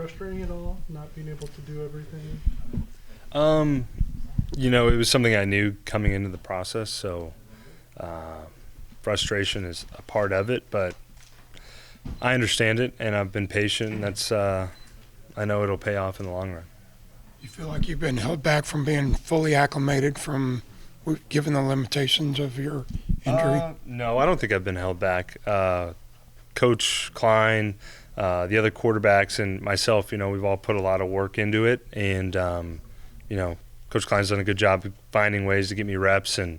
frustrating at all, not being able to do everything? It was something I knew coming into the process, so frustration is a part of it, but I understand it, and I've been patient, and that's I know it'll pay off in the long run. You feel like you've been held back from being fully acclimated given the limitations of your injury? No, I don't think I've been held back. Coach Klein, the other quarterbacks, and myself, we've all put a lot of work into it, and Coach Klein's done a good job of finding ways to get me reps and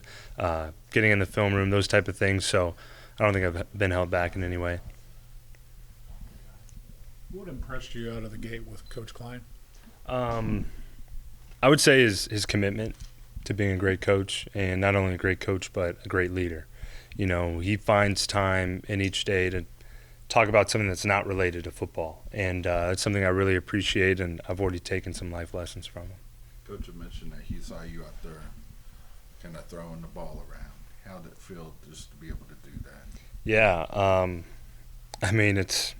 getting in the film room, those type of things. So I don't think I've been held back in any way. What impressed you out of the gate with Coach Klein? I would say his commitment to being a great coach, and not only a great coach but a great leader. He finds time in each day to talk about something that's not related to football, and it's something I really appreciate, and I've already taken some life lessons from him. Coach had mentioned that he saw you out there kind of throwing the ball around. How did it feel just to be able to do that? Yeah, it's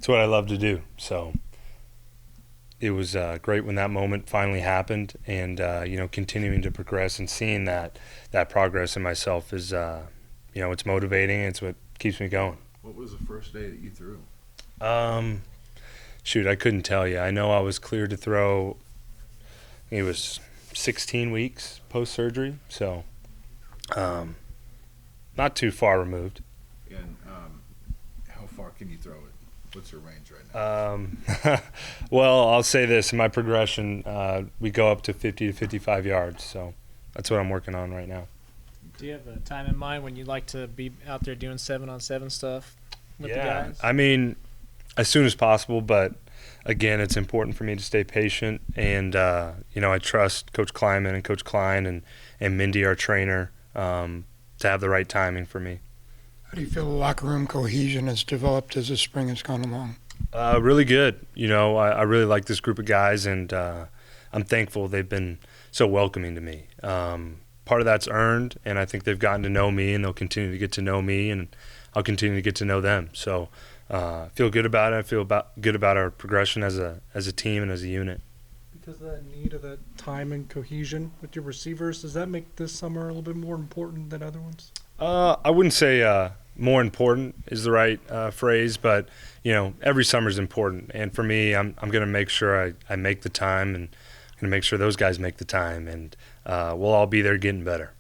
what I love to do. So it was great when that moment finally happened, and continuing to progress and seeing that progress in myself is it's motivating. It's what keeps me going. What was the first day that you threw? I couldn't tell you. I know I was cleared to throw. It was 16 weeks post-surgery, so not too far removed. And how far can you throw it? What's your range right now? Well, I'll say this. In my progression, we go up to 50 to 55 yards, so that's what I'm working on right now. Do you have a time in mind when you'd like to be out there doing 7-on-7 stuff with the guys? I mean, as soon as possible, but again, it's important for me to stay patient, and I trust Coach Kleiman and Coach Klein and Mindy, our trainer, to have the right timing for me. How do you feel the locker room cohesion has developed as the spring has gone along? Really good. I really like this group of guys, and I'm thankful they've been so welcoming to me. Part of that's earned, and I think they've gotten to know me, and they'll continue to get to know me, and I'll continue to get to know them. So I feel good about it. I feel good about our progression as a team and as a unit. Because of that need of that time and cohesion with your receivers, does that make this summer a little bit more important than other ones? I wouldn't say more important is the right phrase, but every summer is important, and for me, I'm going to make sure I make the time, and I'm going to make sure those guys make the time, and we'll all be there getting better.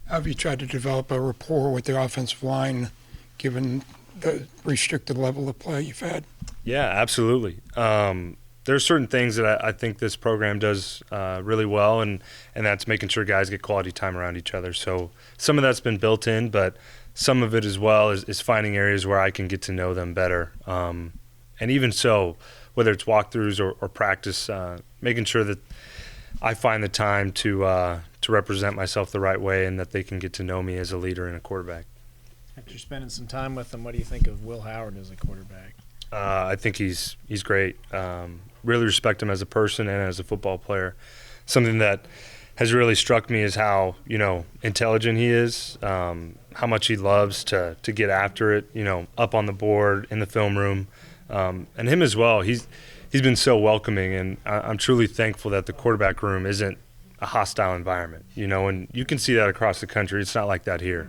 Have you tried to develop a rapport with the offensive line, given the restricted level of play you've had? Yeah, absolutely. There are certain things that I think this program does really well, and that's making sure guys get quality time around each other. So some of that's been built in, but some of it as well is finding areas where I can get to know them better. And even so, whether it's walkthroughs or practice, making sure that I find the time to represent myself the right way, and that they can get to know me as a leader and a quarterback. After spending some time with them, what do you think of Will Howard as a quarterback? I think he's great. Really respect him as a person and as a football player. Something that has really struck me is how intelligent he is, how much he loves to get after it, up on the board, in the film room, and him as well. He's been so welcoming, and I'm truly thankful that the quarterback room isn't a hostile environment, and you can see that across the country. It's not like that here.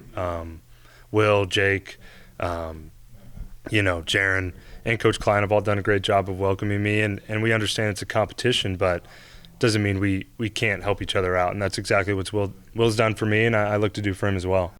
Will, Jake, Jaron, and Coach Klein have all done a great job of welcoming me, and we understand it's a competition, but it doesn't mean we can't help each other out, and that's exactly what Will's done for me, and I look to do for him as well.